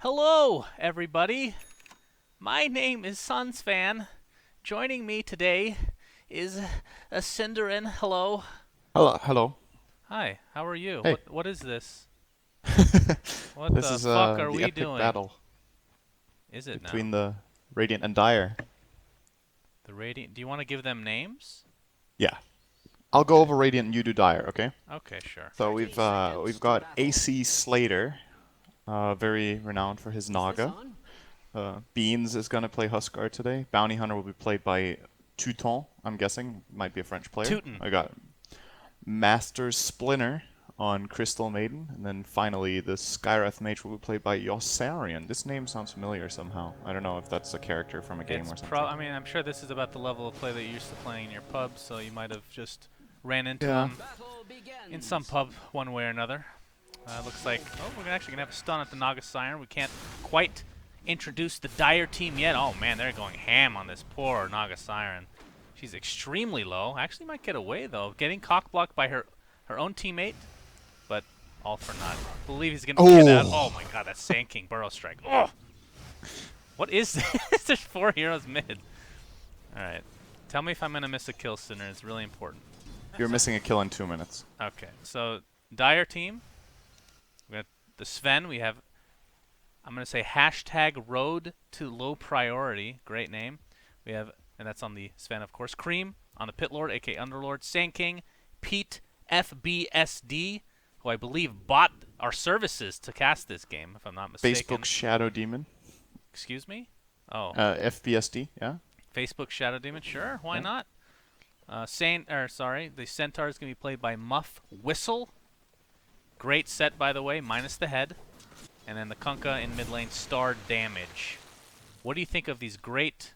Hello, everybody. My name is SUNSfan. Joining me today is a syndereN. Hello. Hello, hello. Hi. How are you? Hey. What is this? What This the is fuck are the we epic doing? battle Is it now? between the Radiant and Dire. The Radiant. Do you want to give them names? Yeah. I'll go Okay. over Radiant and you do Dire, okay? Okay, sure. So we've got AC Slater, very renowned for his Naga. Beans is gonna play Huskar today. Bounty Hunter will be played by Teuton, I'm guessing. Might be a French player. Tootin'. I got Master Splinter on Crystal Maiden, and then finally the Skywrath Mage will be played by Yossarian. This name sounds familiar somehow. I don't know if that's a character from a game or something. I mean, I'm sure this is about the level of play that you're used to playing in your pub, so you might have just ran into Yeah. him in some pub one way or another. Looks like, we're actually going to have a stun at the Naga Siren. We can't quite introduce the Dire team yet. Oh, man, they're going ham on this poor Naga Siren. She's extremely low. Actually might get away, though. Getting cock-blocked by her own teammate, but all for naught. Believe he's going to get out. Oh, my God, that's Sand King Burrow Strike. Oh! What is this? There's 4 heroes mid. All right. Tell me if I'm going to miss a kill, Sinner. It's really important. You're missing a kill in 2 minutes. Okay, so Dire team. We got the Sven. We have, I'm going to say hashtag road to low priority. Great name. We have, and that's on the Sven, of course. Cream on the Pit Lord, aka Underlord. Sand King. Pete FBSD, who I believe bought our services to cast this game, if I'm not mistaken. Facebook Shadow Demon. Excuse me? Oh. FBSD, yeah? Facebook Shadow Demon, sure, why Yeah. not? The Centaur is going to be played by Muff Whistle. Great set, by the way, minus the head. And then the Kunkka in mid lane, Star Damage. What do you think of these great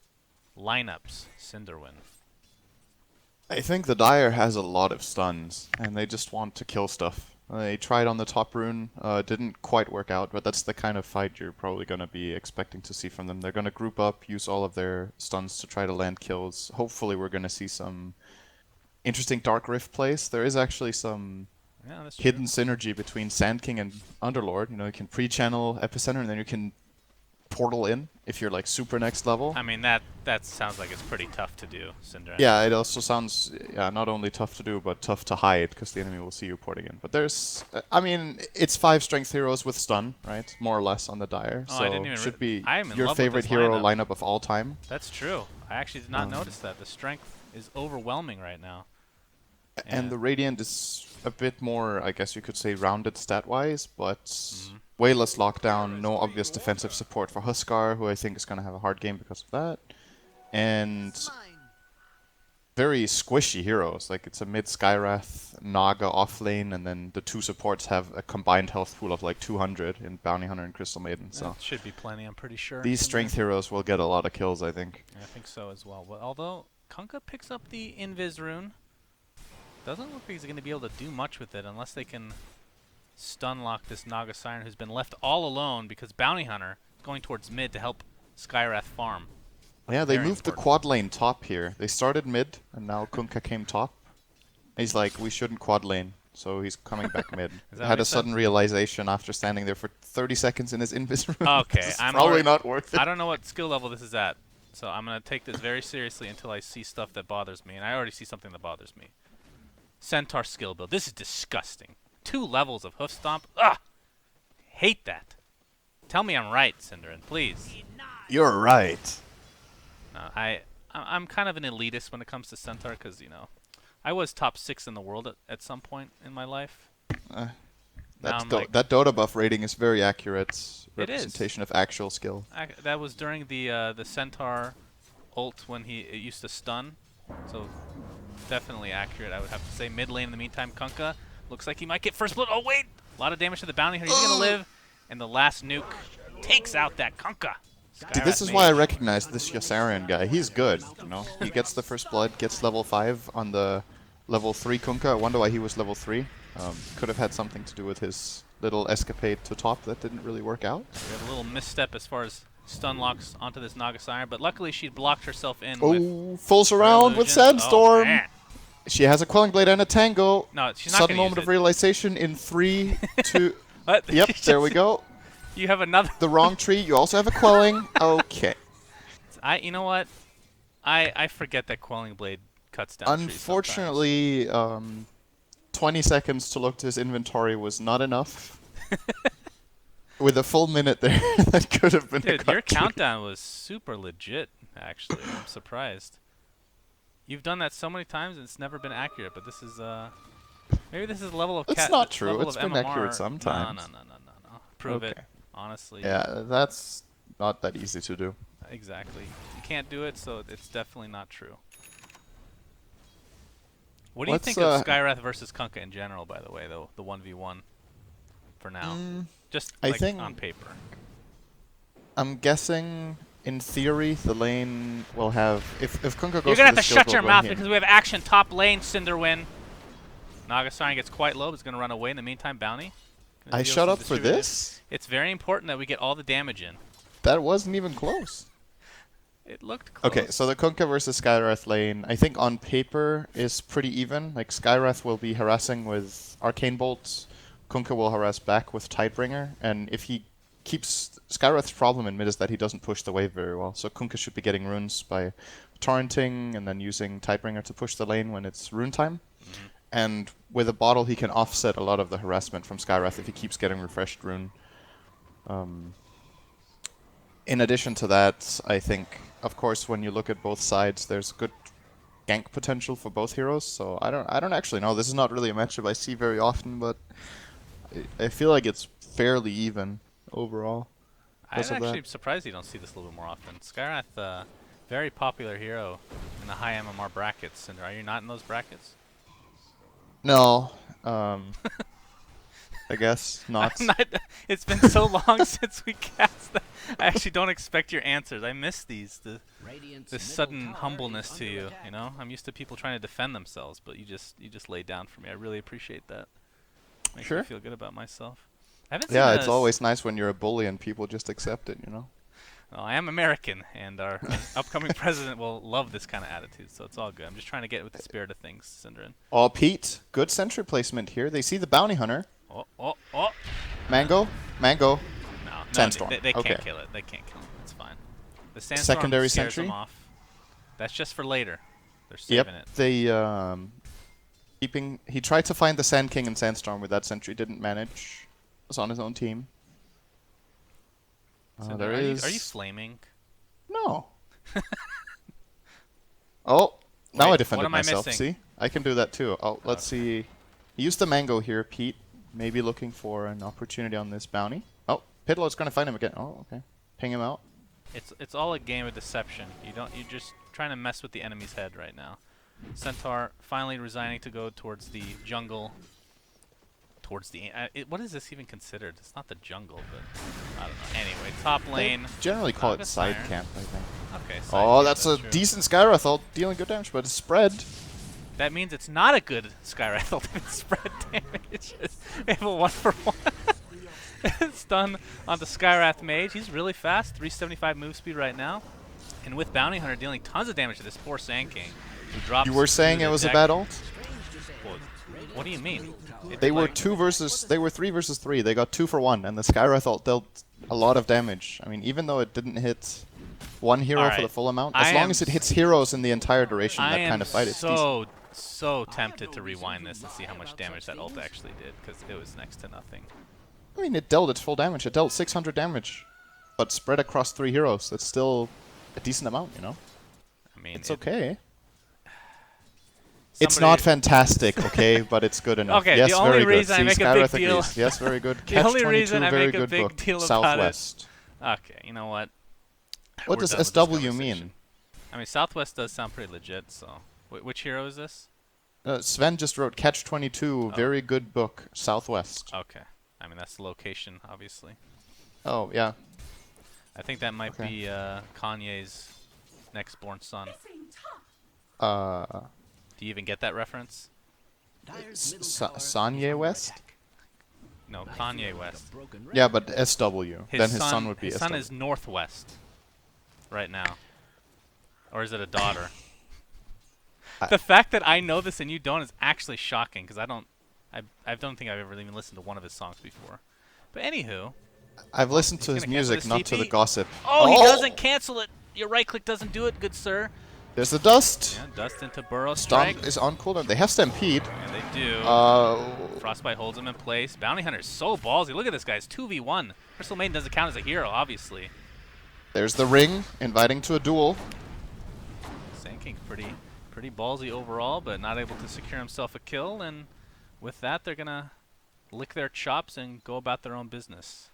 lineups, syndereN? I think the Dire has a lot of stuns, and they just want to kill stuff. They tried on the top rune, didn't quite work out, but that's the kind of fight you're probably going to be expecting to see from them. They're going to group up, use all of their stuns to try to land kills. Hopefully we're going to see some interesting Dark Rift plays. There is actually some hidden synergy between Sand King and Underlord. You know, you can pre-channel Epicenter, and then you can portal in if you're like super next level. I mean, that sounds like it's pretty tough to do, syndereN. Yeah, it also sounds not only tough to do, but tough to hide, because the enemy will see you porting in. But there's, I mean, it's 5 strength heroes with stun, right? More or less on the Dire. Oh, so should be I am in your love with favorite this hero lineup. lineup of all time. That's true. I actually did not notice that. The strength is overwhelming right now. And the Radiant is a bit more, I guess you could say, rounded stat-wise, but way less lockdown, no obvious defensive support for Huskar, who I think is going to have a hard game because of that. And very squishy heroes, like it's a mid Skywrath, Naga offlane, and then the 2 supports have a combined health pool of like 200 in Bounty Hunter and Crystal Maiden. So that should be plenty, I'm pretty sure. These strength heroes will get a lot of kills, I think. Yeah, I think so as well. But although Kunkka picks up the Invis rune, doesn't look like he's going to be able to do much with it unless they can stun lock this Naga Siren, who's been left all alone because Bounty Hunter is going towards mid to help Skywrath farm. Yeah, they moved the quad lane top here. They started mid, and now Kunkka came top. He's like, we shouldn't quad lane, so he's coming back mid. Had a sudden realization after standing there for 30 seconds in his invis room. Okay, I'm probably not worth it. I don't know what skill level this is at, so I'm going to take this very seriously until I see stuff that bothers me, and I already see something that bothers me. Centaur skill build. This is disgusting. 2 levels of hoof stomp. Ugh! Hate that. Tell me I'm right, syndereN, please. You're right. I'm kind of an elitist when it comes to Centaur because, you know, I was top 6 in the world at some point in my life. That Dota buff rating is very accurate representation of actual skill. That was during the Centaur ult when it used to stun, so definitely accurate, I would have to say. Mid lane in the meantime, Kunkka looks like he might get first blood. Oh wait, a lot of damage to the bounty hunter. He's gonna live, and the last nuke takes out that Kunkka. Dude, this is why I recognize this Yossarian guy. He's good, you know. He gets the first blood, gets level 5 on the level 3 Kunkka. I wonder why he was level 3. Could have had something to do with his little escapade to top that didn't really work out. We have a little misstep as far as stun locks onto this Naga Siren, but luckily she blocked herself in with Fulls around with Sandstorm. Oh, she has a Quelling Blade and a Tango. No, she's not Sudden gonna moment of realization in 3, 2... What? Yep, there we go. You have another. The wrong tree. You also have a quelling. Okay. You know what? I forget that quelling blade cuts down trees sometimes. Unfortunately, 20 seconds to look to his inventory was not enough. With a full minute there, that could have been a Dude, cut your tree. countdown was super legit, actually. I'm surprised. You've done that so many times and it's never been accurate, but this is, maybe this is a level of It's not true. level It's of been MMR. accurate sometimes. No. Prove it, Okay. honestly. Yeah, that's not that easy to do. Exactly. You can't do it, so it's definitely not true. What do you think of Skywrath versus Kunkka in general, by the way, though, the 1v1 for now? Just I like think on paper. I'm guessing, in theory, the lane will have... If Kunkka goes You're going to have to skill shut build your where mouth he- because we have action top lane, syndereN. Nagasarn gets quite low, but is going to run away. In the meantime, Bounty. I shut up for this? It's very important that we get all the damage in. That wasn't even close. It looked close. Okay, so the Kunkka versus Skywrath lane, I think on paper is pretty even. Like, Skywrath will be harassing with Arcane Bolts, Kunkka will harass back with Tidebringer, and if he keeps... Skywrath's problem in mid is that he doesn't push the wave very well, so Kunkka should be getting runes by torrenting and then using Tidebringer to push the lane when it's rune time. And with a bottle, he can offset a lot of the harassment from Skywrath if he keeps getting refreshed rune. In addition to that, I think, of course, when you look at both sides, there's good gank potential for both heroes. So I don't actually know. This is not really a matchup I see very often, but I feel like it's fairly even overall. I'm actually surprised you don't see this a little bit more often. Skywrath, very popular hero in the high MMR brackets. And are you not in those brackets? No. I guess not. It's been so long since we cast that. I actually don't expect your answers. I miss these. This sudden humbleness to you. You know, I'm used to people trying to defend themselves, but you just laid down for me. I really appreciate that. Makes me feel good about myself. I haven't seen it's always nice when you're a bully and people just accept it. You know. Well, I am American, and our upcoming president will love this kind of attitude, so it's all good. I'm just trying to get with the spirit of things, syndereN. Oh, Pete, good sentry placement here. They see the bounty hunter. Oh. Mango. No, Sandstorm. they okay. can't kill it. They can't kill it. It's fine. The sandstorm Secondary scares sentry? them off. That's just for later. They're saving it. They he tried to find the Sand King and Sandstorm with that sentry, didn't manage. Was on his own team. So There are is. You, are you flaming? No. Oh, now Wait, I defended what am I myself. missing? See, I can do that too. Oh, let's see. He used the mango here, Pete. Maybe looking for an opportunity on this bounty. Oh, Pidlow's gonna find him again. Oh, okay. Ping him out. It's all a game of deception. You're just trying to mess with the enemy's head right now. Centaur finally resigning to go towards the jungle. Towards the what is this even considered? It's not the jungle, but I don't know. Anyway, top lane. They generally call it side Nagasarn. camp, I think. Okay. Oh, that's a true. decent Skywrath ult, dealing good damage, but it's spread. That means it's not a good Skywrath ultimate spread damage. We have a 1-for-1 stun on the Skywrath Mage. He's really fast, 375 move speed right now. And with Bounty Hunter dealing tons of damage to this poor Sand King, who drops. You were saying it was a bad ult? Well, what do you mean? They were 3 versus 3. They got 2 for 1, and the Skywrath ult dealt a lot of damage. I mean, even though it didn't hit one hero for the full amount, as long as it hits heroes in the entire duration, that kind of fight is decent. So tempted to rewind this and see how much damage that ult actually did, because it was next to nothing. I mean, it dealt its full damage. It dealt 600 damage, but spread across 3 heroes. That's still a decent amount, you know? I mean, it's okay. It's not fantastic, okay, but it's good enough. Okay, yes, the only very good. reason I make a big deal. Yes, very good. The only reason I very make a good big book. deal about Southwest. it. Okay, you know what? What does SW mean? I mean, Southwest does sound pretty legit. So, which hero is this? Sven just wrote Catch 22. Very good book. Southwest. Okay, I mean that's the location, obviously. Oh yeah. I think that might be Kanye's next born son. Do you even get that reference? Sanye West? No, Kanye West. Yeah, but SW. Then his son would be his SW. son is Northwest right now. Or is it a daughter? The fact that I know this and you don't is actually shocking, because I don't think I've ever even listened to one of his songs before. But anywho, I've listened to He's his gonna cancel music, this not to the TP. gossip. Oh, he doesn't cancel it. Your right click doesn't do it, good sir. There's the dust. Yeah, dust into burrow Stun strike. is on cooldown. They have Stampede. And they do. Uh, Frostbite holds him in place. Bounty Hunter's so ballsy. Look at this guy's 2v1. Crystal Maiden doesn't count as a hero, obviously. there's the ring, inviting to a duel. SUNSfan pretty ballsy overall, but not able to secure himself a kill. And with that, they're gonna lick their chops and go about their own business.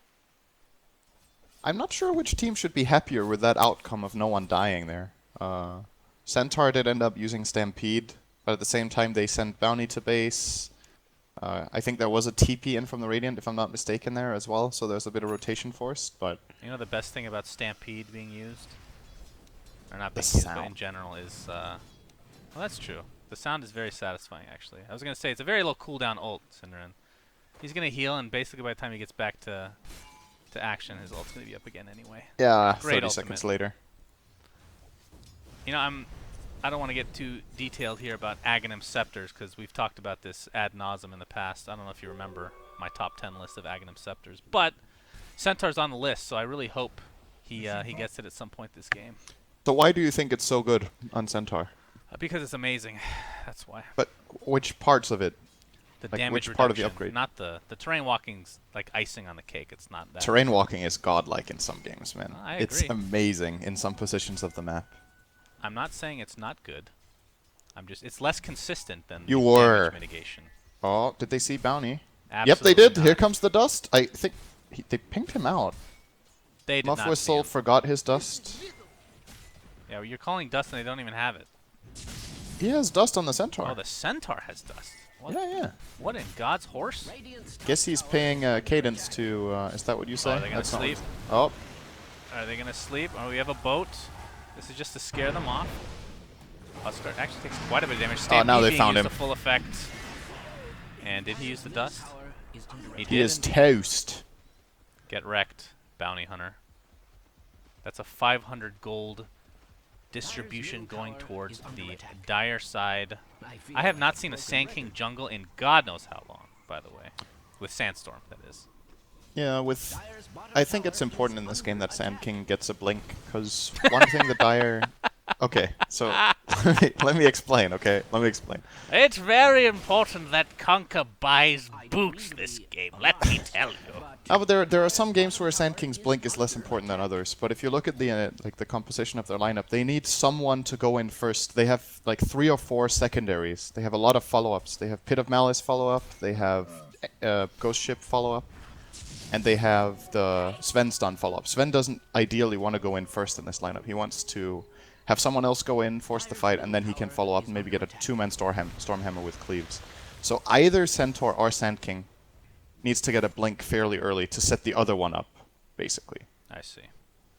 I'm not sure which team should be happier with that outcome of no one dying there. Centaur did end up using Stampede, but at the same time they sent Bounty to base. I think there was a TP in from the Radiant, if I'm not mistaken, there as well, so there's a bit of rotation forced, but... You know the best thing about Stampede being used? Or not The being used, but sound. in general is... well, that's true. The sound is very satisfying, actually. I was going to say, it's a very low cooldown ult, syndereN. He's going to heal, and basically by the time he gets back to action, his ult's going to be up again anyway. Yeah, Great 30 ultimate. seconds later. You know, I don't want to get too detailed here about Aghanim Scepters, because we've talked about this ad nauseum in the past. I don't know if you remember my top 10 list of Aghanim Scepters, but Centaur's on the list, so I really hope he gets it at some point this game. So why do you think it's so good on Centaur? Because it's amazing. That's why. But which parts of it? The Like, damage which part of the reduction, upgrade? not the terrain walking's like icing on the cake. It's not that. Terrain walking is godlike in some games, man. I It's agree. amazing in some positions of the map. I'm not saying it's not good. It's less consistent than You the were. damage mitigation. Oh, did they see Bounty? Absolutely Yep, they did. not. Here comes the dust. I think they pinged him out. They did Muff not see Whistle him. forgot his dust. Yeah, well, you're calling dust and they don't even have it. He has dust on the Centaur. Oh, the Centaur has dust. What? Yeah. What in God's horse? Guess he's paying cadence to. Is that what you say? Oh, are they gonna That's not what- sleep? Oh, Are they gonna sleep? Oh, we have a boat. This is just to scare them off. Husker actually takes quite a bit of damage. Oh, now Stampede they being found used him. to full effect. And did he use the dust? he did is indeed. toast. Get wrecked, Bounty Hunter. That's a 500 gold distribution going towards the dire side. I have not seen a Sand King jungle in God knows how long, by the way. With Sandstorm, that is. Yeah, with. I think it's important in this game that Sand King gets a blink, because one thing the Dire. Okay, so let me explain. Okay, let me explain. It's very important that Conker buys boots this game, let me tell you. But there are some games where Sand King's blink is less important than others. But if you look at the like the composition of their lineup, they need someone to go in first. They have like 3 or 4 secondaries. They have a lot of follow-ups. They have Pit of Malice follow-up. They have Ghost Ship follow-up. And they have the Sven stun follow-up. Sven doesn't ideally want to go in first in this lineup. He wants to have someone else go in, force the fight, and then he can follow up and maybe get a 2-man Stormhammer with cleaves. So either Centaur or Sand King needs to get a blink fairly early to set the other one up, basically. I see.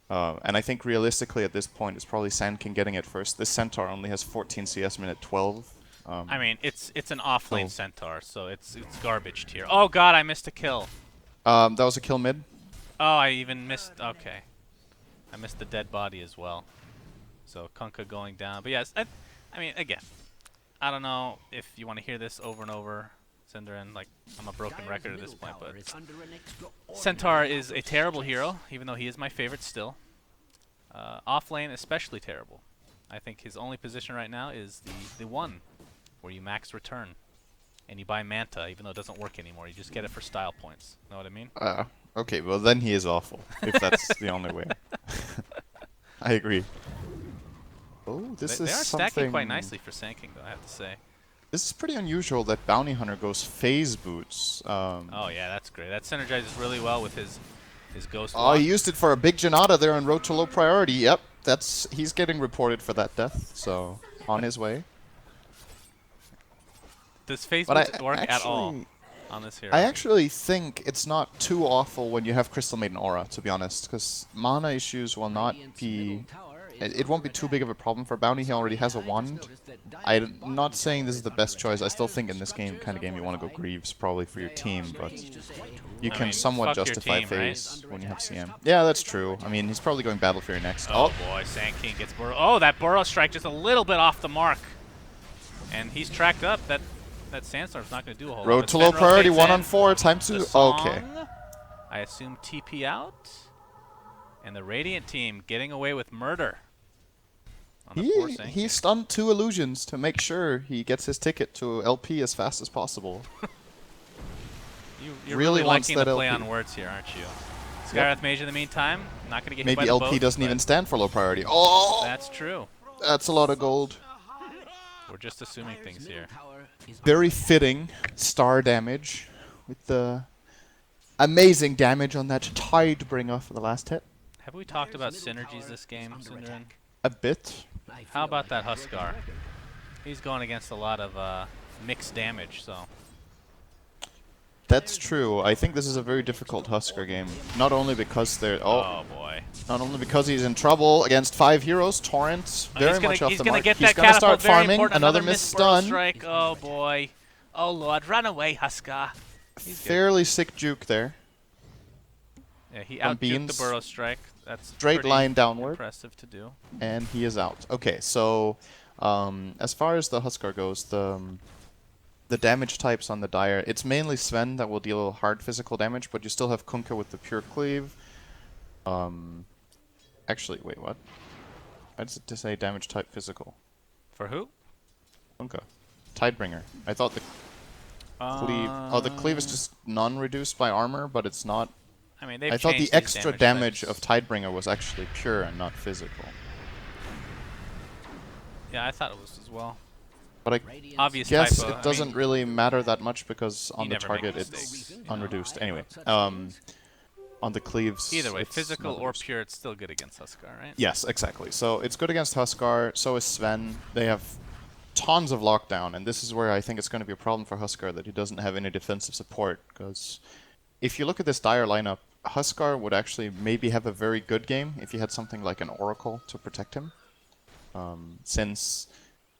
And I think realistically at this point it's probably Sand King getting it first. This Centaur only has 14 CS minute 12. I mean, it's an off-lane Oh. Centaur, so it's garbage tier. Oh god, I missed a kill. That was a kill mid. Oh, I even missed. Okay, I missed the dead body as well. So Kunkka going down. But yes, I mean, again, I don't know if you want to hear this over and over, syndereN. Like, I'm a broken record at this point, but Centaur is a terrible hero, even though he is my favorite still. Off lane, especially terrible. I think his only position right now is the one, where you max return. And you buy Manta, even though it doesn't work anymore. You just get it for style points. Know what I mean? Okay, well then he is awful, if that's the only way. I agree. Oh, this They is are something... stacking quite nicely for Sand King, though, I have to say. This is pretty unusual that Bounty Hunter goes phase boots. Oh yeah, that's great. That synergizes really well with his ghost. Oh, he used it for a big Janata there on road to low priority. Yep, he's getting reported for that death, so on his way. Does phase But boots work at all on this hero? I actually think it's not too awful when you have Crystal Maiden Aura, to be honest, because mana issues will not be... It won't be too big of a problem for Bounty. He already has a wand. I'm not saying this is the best choice. I still think in this kind of game you want to go Greaves probably for your team, but you can mean, somewhat fuck your justify team, phase when you have CM. Yeah, that's true. I mean, he's probably going Battle Fury next. Oh boy, Sand King gets burrow. Oh, that burrow strike just a little bit off the mark, and he's tracked up. That Sandstorm's not going to do a whole lot. Road But to low Sven priority, rotates in. 1-on-4. Time to... The song. Okay. I assume TP out. And the Radiant team getting away with murder. On the forcing. He stunned 2 illusions to make sure he gets his ticket to LP as fast as possible. You're really wants liking the that play LP. on words here, aren't you? Skywrath Mage in the meantime, not going to get hit by Maybe the LP boat, doesn't but even stand for low priority. Oh! That's true. That's a lot of gold. We're just assuming things here. Very fitting star damage with the amazing damage on that Tidebringer for the last hit. Have we talked about synergies this game, syndereN? A bit. How about that Huskar? He's going against a lot of mixed damage, so. That's true. I think this is a very difficult Huskar game. Not only because they're Oh boy. not only because he's in trouble against 5 heroes. Torrent very much off He's the gonna mark. get He's that gonna catapult. start Very farming. important. Another missed missed burrow stun. strike. Oh boy. Oh lord, run away, Huskar. He's good. Fairly sick juke there. Yeah, he from out-juked Beans. the burrow strike. That's Straight pretty line downward. impressive to do. And he is out. Okay, so as far as the Huskar goes, the damage types on the Dire, it's mainly Sven that will deal hard physical damage, but you still have Kunkka with the pure cleave. Actually, wait, what? Why does it say damage type physical? For who? Kunkka. Tidebringer. I thought the cleave... Oh, the cleave is just non-reduced by armor, but it's not... I mean, they've I thought changed the these extra damage types. of Tidebringer was actually pure and not physical. Yeah, I thought it was as well. But I Obvious guess typo. it doesn't really matter that much because on the never make target mistakes, it's you know. unreduced. Anyway, on the cleaves... Either way, it's physical not or reduced. pure, it's still good against Huskar, right? Yes, exactly. So it's good against Huskar, so is Sven. They have tons of lockdown, and this is where I think it's going to be a problem for Huskar that he doesn't have any defensive support, because if you look at this Dire lineup, Huskar would actually maybe have a very good game if he had something like an Oracle to protect him. Since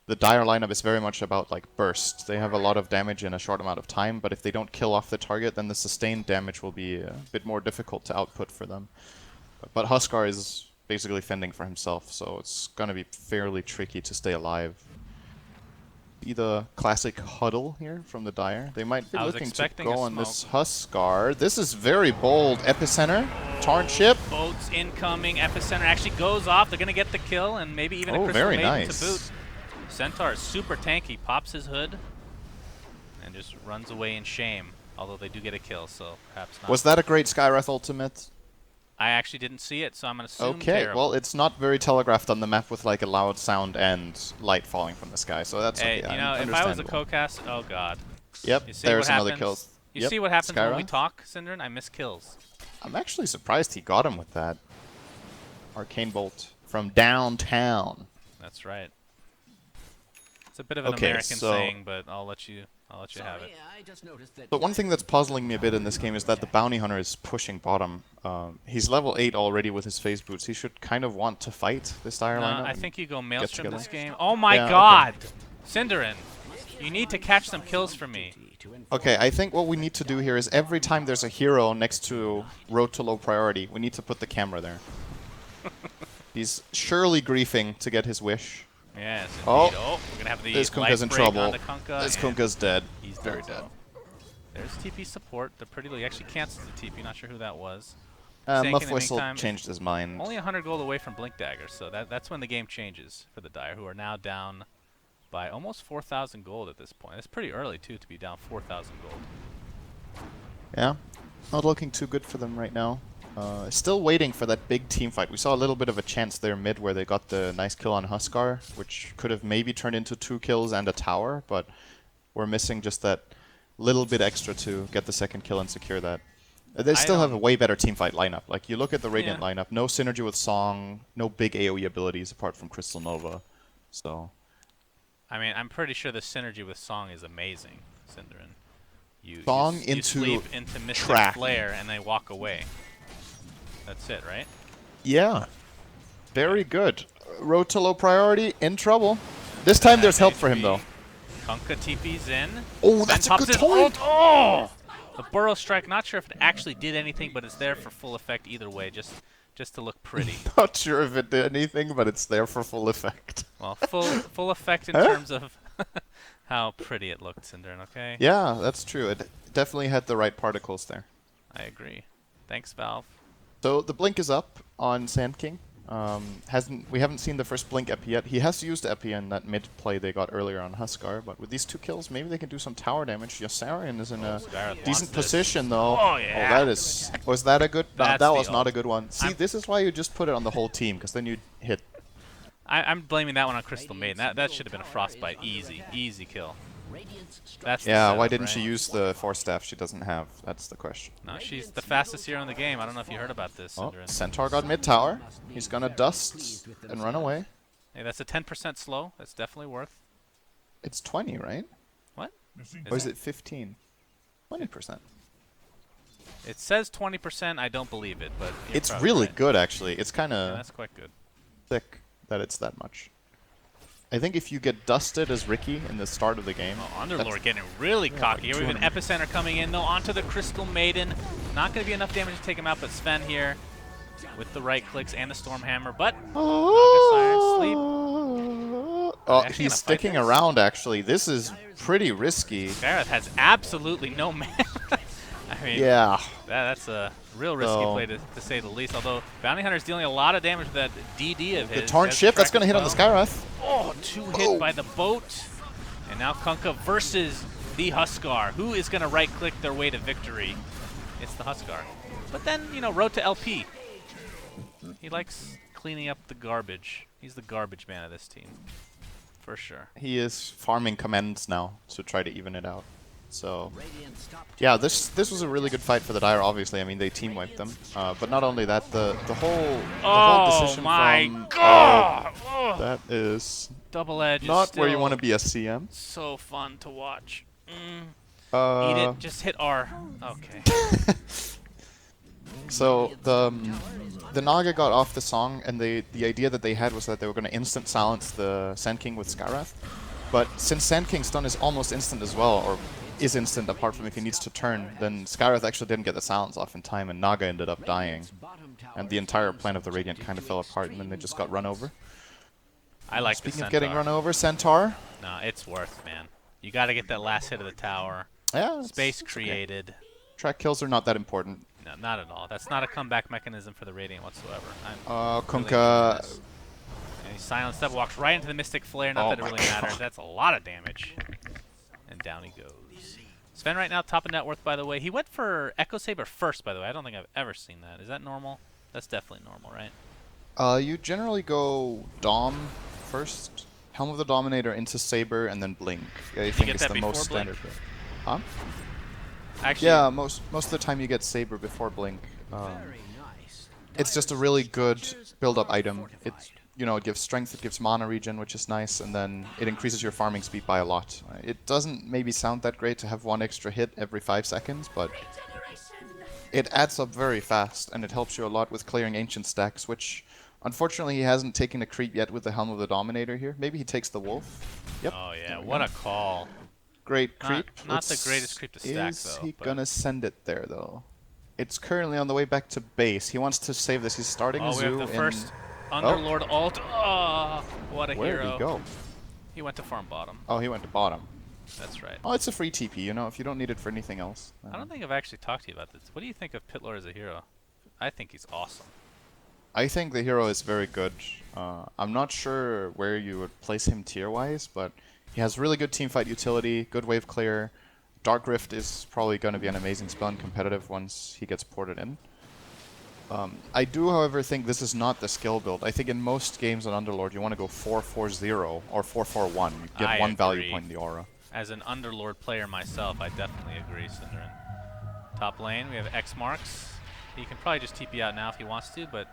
the Dire lineup is very much about like burst. They have a lot of damage in a short amount of time, but if they don't kill off the target, then the sustained damage will be a bit more difficult to output for them. But Huskar is basically fending for himself, so it's going to be fairly tricky to stay alive. Be the classic huddle here from the Dire. They might be I was looking to expecting go a on this Huskar. This is very bold. Epicenter, Torrent ship. Boats incoming. Epicenter actually goes off. They're going to get the kill, and maybe even a Oh, Crystal very Maiden nice. to boot. Centaur is super tanky. Pops his hood and just runs away in shame. Although they do get a kill, so perhaps not. Was that a great Skywrath ultimate? I actually didn't see it, so I'm going to assume Okay, terrible. well, it's not very telegraphed on the map with like a loud sound and light falling from the sky, so that's Hey, okay. you know, if I was a understandable. co-cast, oh god. Yep, You see there's what another happens? kill. You Yep, see what happens when we Skywrath. talk, syndereN? I miss kills. I'm actually surprised he got him with that. Arcane Bolt from downtown. That's right. It's a bit of an Okay, American so- saying, but I'll let you have it. But one thing that's puzzling me a bit in this game is that the Bounty Hunter is pushing bottom. He's level 8 already with his phase boots. He should kind of want to fight this Dire No, lineup. I and think you go get Maelstrom together. this game. Oh my Yeah, okay. god! syndereN, you need to catch some kills for me. Okay, I think what we need to do here is every time there's a hero next to Road to Low Priority, we need to put the camera there. He's surely griefing to get his wish. Yes, indeed. Oh, Oh, we're gonna have the This life Kunkka's in break trouble. onto Kunkka, This and Kunkka's dead. he's Very dead. dead. There's TP support. They're pretty low. He actually cancels the TP. Not sure who that was. Sank in the Muff meantime. changed his mind. Only 100 gold away from Blink Dagger, so that's when the game changes for the Dire, who are now down by almost 4,000 gold at this point. It's pretty early, too, to be down 4,000 gold. Yeah, not looking too good for them right now. Still waiting for that big team fight. We saw a little bit of a chance there mid where they got the nice kill on Huskar, which could have maybe turned into 2 kills and a tower, but we're missing just that little bit extra to get the second kill and secure that. They still have a way better teamfight lineup. Like, you look at the Radiant lineup, no synergy with Song, no big AoE abilities apart from Crystal Nova. So, I mean, I'm pretty sure the synergy with Song is amazing, syndereN. You into sleep into Mystic track. Flare and they walk away. That's it, right? yeah. Very good. Road to Low Priority, in trouble. This time there's help for him, though. Kunkka TP's in. Oh, that's Then a pops good his torrent! ult. Oh! The Burrow Strike, not sure if it actually did anything, but it's there for full effect either way, just to look pretty. Not sure if it did anything, but it's there for full effect. Well, full effect in terms of how pretty it looked, syndereN, okay? Yeah, that's true. It definitely had the right particles there. I agree. Thanks, Valve. So the blink is up on Sand King. We haven't seen the first blink epi yet. He has used epi in that mid play they got earlier on Huskar, but with these 2 kills, maybe they can do some tower damage. Yossarian is in a decent position though. Oh yeah. Oh, that is. Was that a good? That's that the was not ult. a good one. See, this is why you just put it on the whole team, because then you hit. I'm blaming that one on Crystal Maiden. That should have been a frostbite. Easy kill. That's the Yeah, setup, why didn't right? she use the Force Staff she doesn't have? That's the question. No, she's the fastest hero in the game. I don't know if you heard about this, Oh, syndereN. Centaur got mid tower. He's gonna dust and run away. Hey, that's a 10% slow. That's definitely worth. It's 20, right? What? Or is it 15? 20%. It says 20%. I don't believe it, but you're It's probably really right. good, actually. It's kind Yeah, of that's quite good. thick that it's that much. I think if you get dusted as Ricky in the start of the game... Oh, Underlord getting really cocky. Here we have an Epicenter coming in, though, onto the Crystal Maiden. Not going to be enough damage to take him out, but Sven here with the right clicks and the Stormhammer. But August Iron Sleep. Oh, Actually he's gonna fight sticking this? around, actually. This is pretty risky. Gareth has absolutely no mana. I mean, Yeah. that's a real risky play to say the least. Although Bounty Hunter's dealing a lot of damage with that DD of his. The Torn Has Shift, that's track going to hit as on the well. Skyrath. Oh, 2 hit by the boat. And now Kunkka versus the Huskar. Who is going to right-click their way to victory? It's the Huskar. But then, you know, road to LP. He likes cleaning up the garbage. He's the garbage man of this team. For sure. He is farming commands now to try to even it out. So, yeah, this was a really good fight for the Dire, obviously. I mean, they team wiped them. But not only that, the whole decision my from... God! That is Double Edge not is where you want to still be a CM. so fun to watch. Eat it. Just hit R. Okay. So the Naga got off the song, and the idea that they had was that they were going to instant silence the Sand King with Skyrath. But since Sand King's stun is almost instant as well, or is instant apart from if he needs to turn, then Skyrath actually didn't get the silence off in time, and Naga ended up dying. And the entire plan of the Radiant kind of fell apart, and then they just got run over. I like Speaking the of getting Centaur. run over, Centaur. No, it's worth, man. You got to get that last hit of the tower. Yeah, Space it's okay. created. Track kills are not that important. No, not at all. That's not a comeback mechanism for the Radiant whatsoever. Kunkka. And he silenced up, walks right into the Mystic Flare. Not Oh that it my really matters. God. That's a lot of damage. And down he goes. Sven right now, top of net worth, by the way. He went for Echo Saber first, by the way. I don't think I've ever seen that. Is that normal? That's definitely normal, right? You generally go Dom first, Helm of the Dominator into Saber, and then Blink. I think get it's that the before most Blink? standard way. Huh? Actually, Yeah, most of the time you get Saber before Blink. It's just a really good build-up item. It's, you know, it gives strength, it gives mana regen, which is nice, and then it increases your farming speed by a lot. It doesn't maybe sound that great to have 1 extra hit every 5 seconds, but it adds up very fast, and it helps you a lot with clearing ancient stacks, which unfortunately he hasn't taken a creep yet with the Helm of the Dominator here. Maybe he takes the Wolf. Yep. Oh, yeah. What a call. Great creep. Not the greatest creep to stack, Is though. he but- gonna send it there, though? It's currently on the way back to base. He wants to save this. He's starting Oh, a we zoo have the in... first Underlord ult. Oh, what a Where hero. did he go? He went to farm bottom. Oh, he went to bottom. That's right. Oh, it's a free TP, you know, if you don't need it for anything else. I don't think I've actually talked to you about this. What do you think of Pitlor as a hero? I think he's awesome. I think the hero is very good. I'm not sure where you would place him tier-wise, but he has really good teamfight utility, good wave clear. Dark Rift is probably going to be an amazing spell in competitive once he gets ported in. I do, however, think this is not the skill build. I think in most games on Underlord, you want to go 4-4-0 or 4-4-1. You get I one value agree. point in the aura. As an Underlord player myself, I definitely agree, syndereN. Top lane, we have X marks. He can probably just TP out now if he wants to, but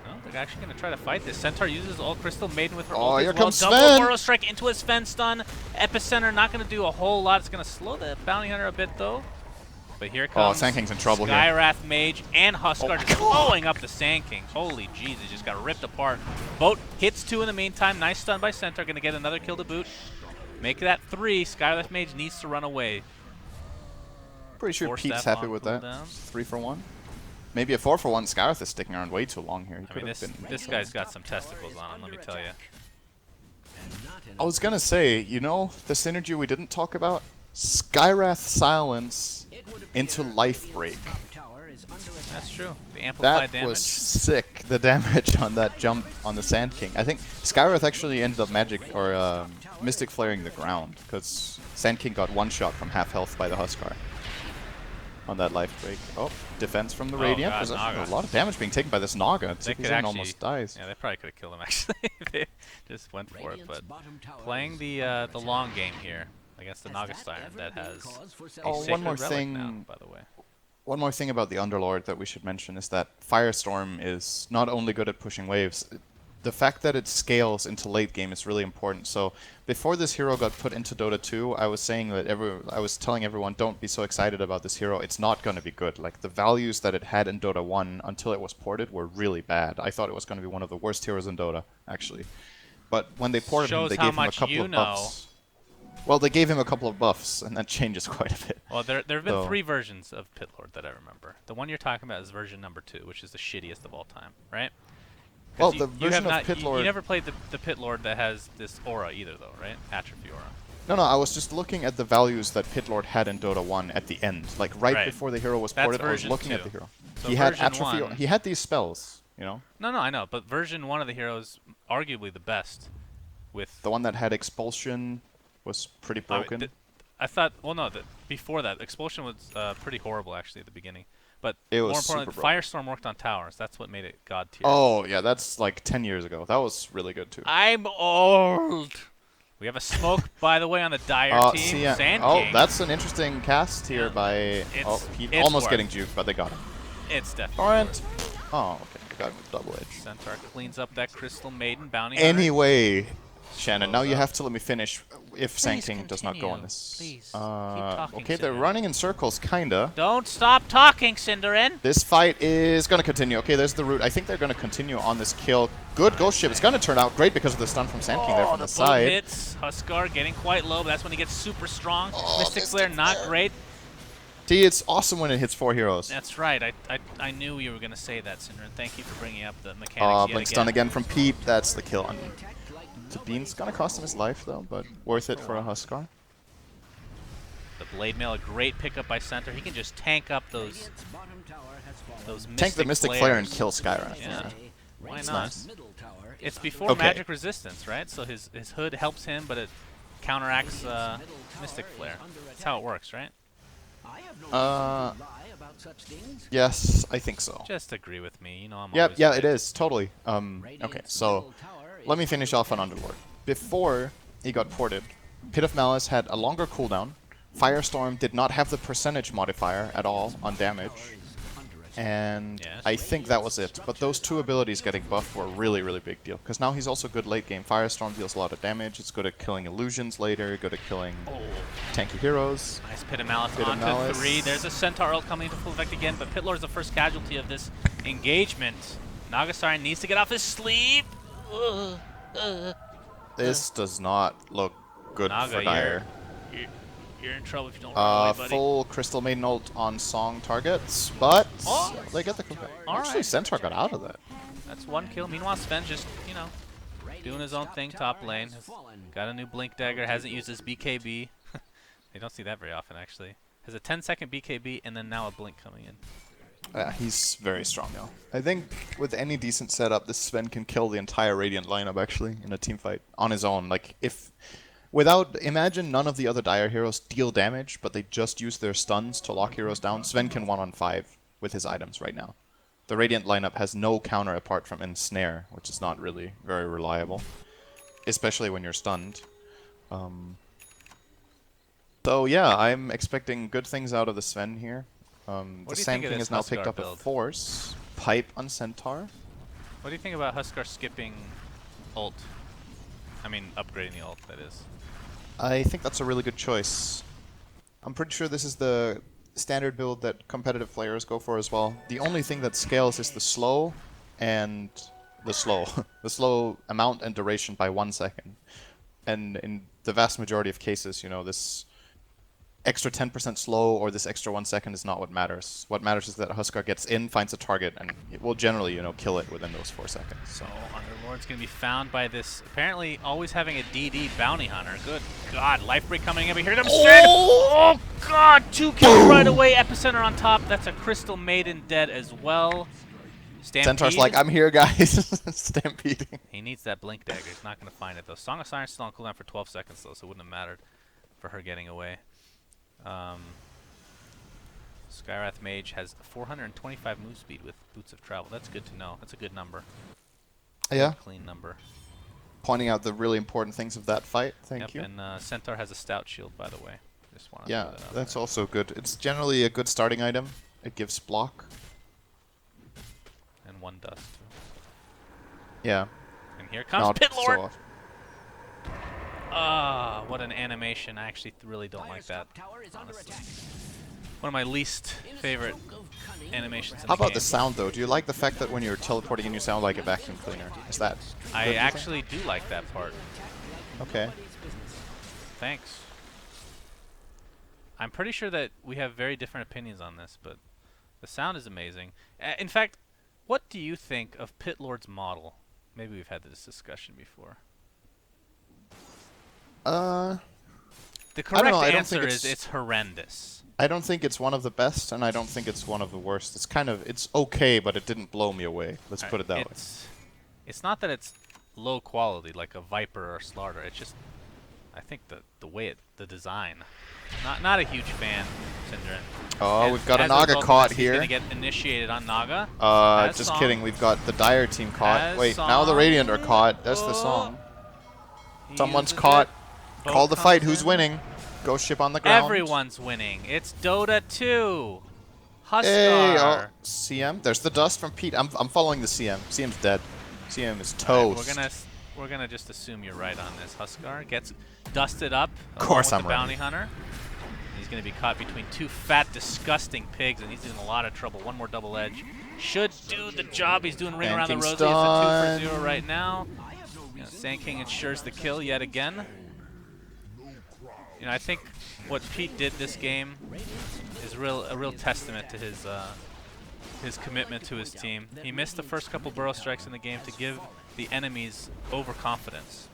no, they're actually going to try to fight this. Centaur uses all Crystal Maiden with her ult here as well. comes Double Sven! Burrow Strike into a Sven stun. Epicenter not going to do a whole lot. It's going to slow the Bounty Hunter a bit, though. But here comes Sand King's in trouble here. Skyrath Mage and Huskar just blowing up the Sand King. Holy jeez, he just got ripped apart. Boat hits 2 in the meantime. Nice stun by Centaur. Going to get another kill to boot. Make that 3. Skyrath Mage needs to run away. Pretty sure Force Pete's staff happy on with that. cooldown. 3-for-1. Maybe a 4-for-1. Skyrath is sticking around way too long here. He I mean, could have been... this guy's got some testicles on him, let me tell you. I was gonna say, you know, the synergy we didn't talk about? Skyrath Silence into Life Break. That's true. The amplified That damage. was sick, the damage on that jump on the Sand King. I think Skywrath actually ended up Mystic Flaring the ground, because Sand King got one shot from half health by the Huskar on that life break. Oh, defense from the Radiant. God, There's Naga. a lot of damage being taken by this Naga. They could Zen actually, almost dies. Yeah, they probably could have killed him actually. They just went for it, but playing the long game here against the Naga Siren that has a Oh, sacred one more relic thing. now, by the way. One more thing about the Underlord that we should mention is that Firestorm is not only good at pushing waves, the fact that it scales into late game is really important. So before this hero got put into Dota 2, I was saying that I was telling everyone, don't be so excited about this hero. It's not going to be good. Like, the values that it had in Dota 1 until it was ported were really bad. I thought it was going to be one of the worst heroes in Dota, actually. But when they ported him, they gave him a couple of buffs. Well, they gave him a couple of buffs, and that changes quite a bit. Well, there have been 3 versions of Pit Lord that I remember. The one you're talking about is version number 2, which is the shittiest of all time, right? Well, the version of Pit Lord... You never played the Pit Lord that has this aura either, though, right? Atrophy aura. No, I was just looking at the values that Pit Lord had in Dota 1 at the end. Like, right before the hero was ported, I was looking at the hero. So he had atrophy... He had these spells, you know? No, I know, but version 1 of the hero is arguably the best. With the one that had Expulsion was pretty broken. I thought, well, no, before that, Expulsion was pretty horrible, actually, at the beginning. But it more was importantly, Firestorm worked on towers. That's what made it god tier. Oh, yeah, that's like 10 years ago. That was really good, too. I'm old! We have a smoke, by the way, on the Dire team. Sand King. That's an interesting cast here by... He almost getting juked, but they got him. It's definitely Torrent. Oh, okay. They got him with double edge. Centaur cleans up that Crystal Maiden bounty. Anyway, Shannon, now you have to let me finish if Sand King does not go on this. Please, keep talking, okay, they're running in circles, kinda. Don't stop talking, syndereN! This fight is gonna continue. Okay, there's the root. I think they're gonna continue on this kill. Good Ghost Ship. It's gonna turn out great because of the stun from Sand King there from the side. Hits. Huskar getting quite low, but that's when he gets super strong. Mystic Flare, not great. See, it's awesome when it hits 4 heroes. That's right. I knew you were gonna say that, syndereN. Thank you for bringing up the mechanics Blink stun again from Peep. That's the kill on Sabin's gonna cost him his life though, but worth it for a Huskar. The Blade Mail, a great pickup by Centaur. He can just tank up those Mystic Tank the Mystic Flare and kill Skywrath. Yeah. Why not? Nice. It's before magic resistance, right? So his hood helps him, but it counteracts Mystic Flare. That's how it works, right? Yes, I think so. Just agree with me. You know I'm Yep, always yeah, right. it is totally. Okay, so let me finish off on Underlord. Before he got ported, Pit of Malice had a longer cooldown. Firestorm did not have the percentage modifier at all on damage. And I think that was it. But those 2 abilities getting buffed were a really, really big deal. Because now he's also good late game. Firestorm deals a lot of damage. It's good at killing illusions later, good at killing tanky heroes. Nice Pit of Malice onto 3. There's a Centaur ult coming into full effect again, but Pit Lord's the first casualty of this engagement. Naga Siren needs to get off his sleep. This does not look good Naga, for Dire. You're in trouble if you don't run away, buddy. Full Crystal Maiden ult on Song targets, but they get the cooldown. Actually, Centaur got out of that. That's 1 kill. Meanwhile, Sven just, you know, doing his own thing top lane. Has got a new Blink Dagger, hasn't used his BKB. They don't see that very often, actually. Has a 10-second BKB, and then now a Blink coming in. He's very strong now. I think with any decent setup, this Sven can kill the entire Radiant lineup, actually, in a team fight on his own. Like, imagine none of the other Dire heroes deal damage, but they just use their stuns to lock heroes down. Sven can 1-on-5 with his items right now. The Radiant lineup has no counter apart from Ensnare, which is not really very reliable, especially when you're stunned. So yeah, I'm expecting good things out of the Sven here. The Sand King has now picked up a Force. Pipe on Centaur. What do you think about Huskar skipping ult? I mean, upgrading the ult, that is. I think that's a really good choice. I'm pretty sure this is the standard build that competitive players go for as well. The only thing that scales is the slow and the slow amount and duration by 1 second. And in the vast majority of cases, you know, this extra 10% slow or this extra 1 second is not what matters. What matters is that Huskar gets in, finds a target, and it will generally, kill it within those 4 seconds. So Underlord's going to be found by this, apparently always having a DD bounty hunter. Good God, life break coming in, but here comes Sven. Oh God, 2 kills right away. Epicenter on top. That's a Crystal Maiden dead as well. Stampede. Centaur's like, I'm here, guys. Stampeding. He needs that blink dagger. He's not going to find it though. Song of Siren's still on cooldown for 12 seconds though, so it wouldn't have mattered for her getting away. Skywrath Mage has 425 move speed with Boots of Travel. That's good to know. That's a good number. Yeah. Clean number. Pointing out the really important things of that fight. Thank you. And Centaur has a Stout Shield, by the way. Just wanted to Yeah, throw that out that's there. also good. It's generally a good starting item. It gives block. And 1 dust. Yeah. And here comes Not Pit Lord. so Ah, what an animation. I actually really don't like that, honestly. One of my least favorite animations in How the about game. the sound, though? Do you like the fact that when you're teleporting in, you sound like a vacuum cleaner? Is that good, I do you think? actually do like that part. Okay. Thanks. I'm pretty sure that we have very different opinions on this, but the sound is amazing. In fact, what do you think of Pit Lord's model? Maybe we've had this discussion before. I The don't know, correct I don't answer think is it's horrendous. I don't think it's one of the best, and I don't think it's one of the worst. It's okay, but it didn't blow me away. Let's put it that way. It's not that it's low quality like a Viper or Slaughter. It's just, I think the way the design. Not a huge fan, syndereN. Oh, And we've got a as Naga result of caught this, here. He's gonna get initiated on Naga. Just Song. kidding. We've got the Dire team caught. As Wait, now the Song. Radiant are caught. That's the Oh. song. He Someone's uses caught. it. Call the Boat fight. comes Who's in. winning? Ghost ship on the ground. Everyone's winning. It's Dota 2. Huskar. Hey, oh, CM. There's the dust from Pete. I'm following the CM. CM's dead. CM is toast. Alright, we're gonna just assume you're right on this. Huskar gets dusted up. Of course along I'm with the right. bounty hunter. He's gonna be caught between 2 fat, disgusting pigs, and he's in a lot of trouble. 1 more double edge should do the job. He's doing ring around the Banking rosy. It's a 2 for stun. 0 right now. Sand King ensures the kill yet again. I think what Pete did this game is a real testament to his commitment to his team. He missed the first couple burrow strikes in the game to give the enemies overconfidence,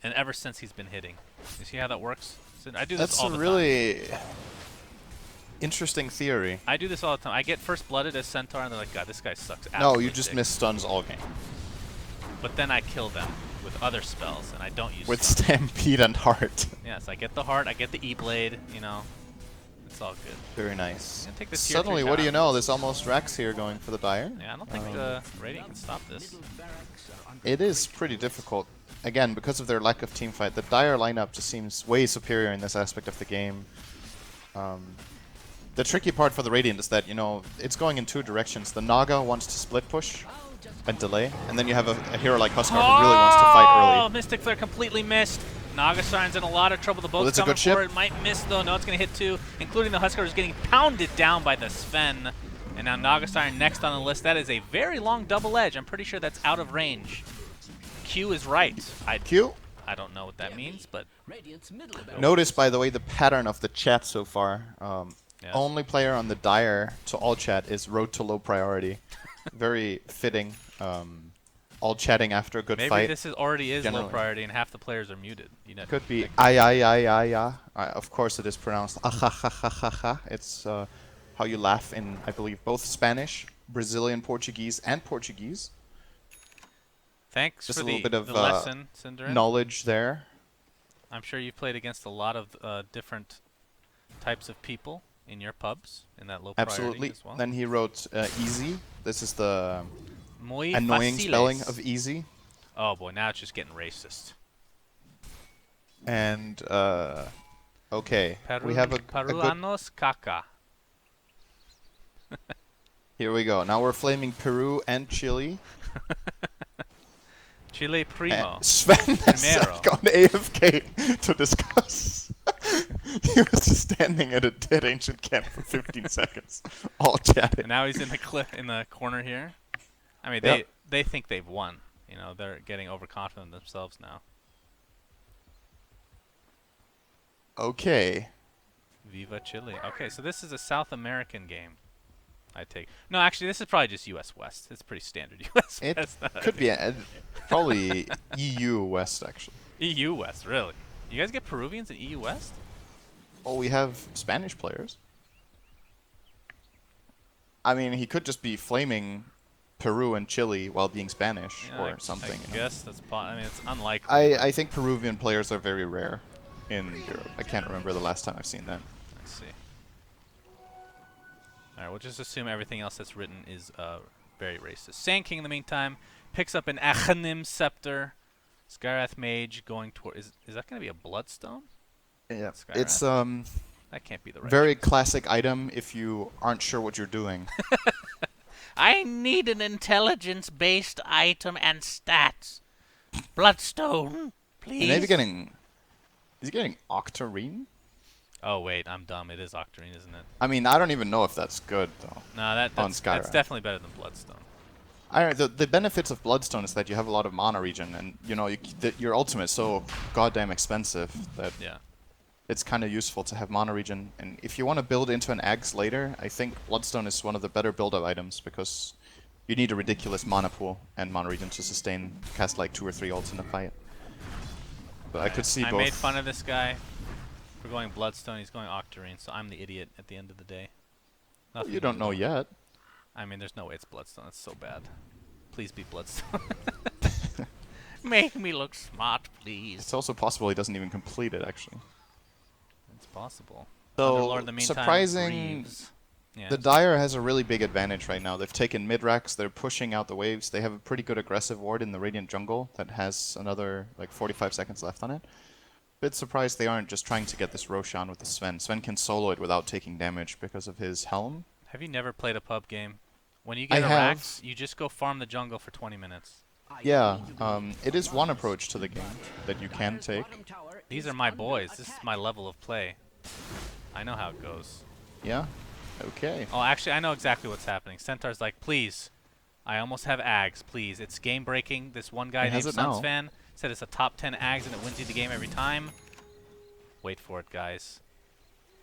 and ever since he's been hitting. You see how that works? So I do this That's all a the really interesting theory. time. I do this all the time. I get first blooded as Centaur, and they're like, God, this guy sucks. No, absolute you just dick." miss stuns all game. But then I kill them with other spells, and I don't use With stuns. Stampede and Heart. Yes, I get the heart, I get the E-Blade, It's all good. Very nice. Gonna take the tier Suddenly, 3 what do you down. know? There's almost Rex here going for the Dire. Yeah, I don't think Radiant can stop this. It is pretty difficult. Again, because of their lack of team fight, the Dire lineup just seems way superior in this aspect of the game. The tricky part for the Radiant is that, it's going in 2 directions. The Naga wants to split push and delay, and then you have a hero like Huskar who really wants to fight Oh, early. Mystic Flare completely missed. Naga Siren's in a lot of trouble. The boat's it's a coming good ship. for it. Might miss though. No, it's gonna hit 2, including the Huskar who's getting pounded down by the Sven. And now Naga Siren next on the list. That is a very long double edge. I'm pretty sure that's out of range. Q is right. Q? I don't know what that means, but Notice, by the way, the pattern of the chat so far. Yes. Only player on the Dire to all chat is Road to Low Priority. Very fitting. All chatting after a good maybe fight. this already is low generally. priority and half the players are muted. Could be ay. Of course it is pronounced ah. It's how you laugh in, I believe, both Spanish, Brazilian Portuguese, and Portuguese. Thanks Just for a little the, bit of the lesson, syndereN. knowledge there. I'm sure you've played against a lot of different types of people in your pubs in that low Absolutely. priority as well. Then he wrote easy. This is the Muy annoying faciles. spelling of easy. Oh boy, now it's just getting racist. And okay, we have a good. Peruanos caca. Here we go. Now we're flaming Peru and Chile. Chile primo. And Sven has Primero. gone AFK to discuss. He was just standing at a dead ancient camp for 15 seconds, all chatting. And now he's in the corner here. I mean, Yep. they think they've won. They're getting overconfident themselves now. Okay. Viva Chile. Okay, so this is a South American game. I take. No, actually, this is probably just U.S. West. It's pretty standard U.S. It West. could be probably EU West actually. EU West, really? You guys get Peruvians in EU West? Oh, we have Spanish players. I mean, he could just be flaming Peru and Chile while being Spanish Yeah, or something. I guess that's. I mean, it's unlikely. I think Peruvian players are very rare in Europe. I can't remember the last time I've seen them. Let's see. All right, we'll just assume everything else that's written is very racist. Sand King, in the meantime, picks up an Achanim Scepter. Skyrath Mage going toward. Is that going to be a Bloodstone? Yeah, Skyrath. it's That can't be the right. very classic item if you aren't sure what you're doing. I need an intelligence-based item and stats. Bloodstone, please. And maybe getting. Is he getting Octarine? Oh wait, I'm dumb. It is Octarine, isn't it? I mean, I don't even know if that's good though. No, that's Skyrath. definitely better than Bloodstone. The benefits of Bloodstone is that you have a lot of mana regen, and you know your ultimate is so goddamn expensive that Yeah. it's kind of useful to have mana regen. And if you want to build into an Ags later, I think Bloodstone is one of the better build-up items because you need a ridiculous mana pool and mana regen to sustain cast like 2 or 3 ults in a fight. But I could see I both. made fun of this guy for going Bloodstone. He's going Octarine, so I'm the idiot at the end of the day. Nothing You don't know yet. I mean, there's no way it's Bloodstone. It's so bad. Please be Bloodstone. Make me look smart, please. It's also possible he doesn't even complete it, actually. It's possible. So, Underlord, in the meantime, surprising, Reeves. Yeah. the Dire has a really big advantage right now. They've taken mid-racks, they're pushing out the waves. They have a pretty good aggressive ward in the Radiant Jungle that has another, like, 45 seconds left on it. Bit surprised they aren't just trying to get this Roshan with the Sven. Sven can solo it without taking damage because of his helm. Have you never played a pub game? When you get I a have. Rax, you just go farm the jungle for 20 minutes. Yeah, it is one approach to the game that you can take. These are my boys. This is my level of play. I know how it goes. Yeah? Okay. Oh, actually, I know exactly what's happening. Centaur's like, please, I almost have Ags, please. It's game breaking. This one guy He named has it now. SUNSfan said it's a top 10 Ags and it wins you the game every time. Wait for it, guys.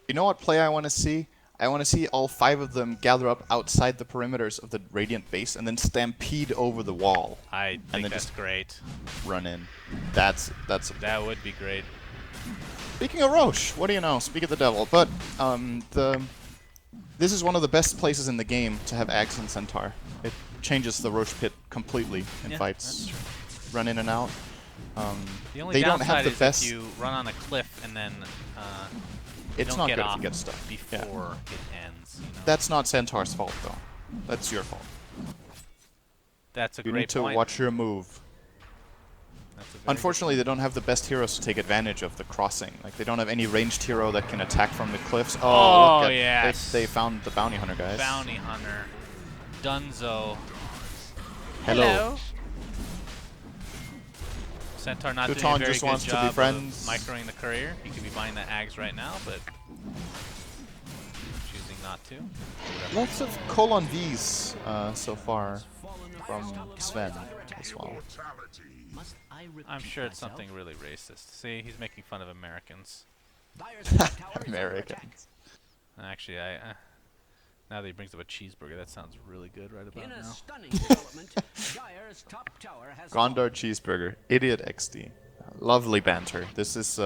You know what play I want to see? I want to see all 5 of them gather up outside the perimeters of the Radiant base and then stampede over the wall. I think then that's just great. Run in. That would be great. Speaking of Roche, what do you know? Speak of the devil. But this is one of the best places in the game to have Axe and Centaur. It changes the Roche pit completely in fights. Run in and out. The only they don't downside have the is best. if you run on a cliff and then It's don't not get good if off you get stuck. before it ends. You know? That's not Centaur's fault though. That's your fault. That's a You great need to point. watch your move. That's a very Unfortunately, they don't have the best heroes to take advantage of the crossing. Like, they don't have any ranged hero that can attack from the cliffs. Oh, look at yes. they found the bounty hunter, guys. Bounty hunter. Dunzo. Hello. Centaur not doing a Tuton very just good wants to be job friends. of microing the courier. He could be buying the Ags right now, but choosing not to. Lots of colon Vs so far from Sven as well. I'm sure it's something really racist. See, he's making fun of Americans. Americans. And actually, now that he brings up a cheeseburger, that sounds really good right about now. Gondar Cheeseburger. Idiot XD. Lovely banter. This is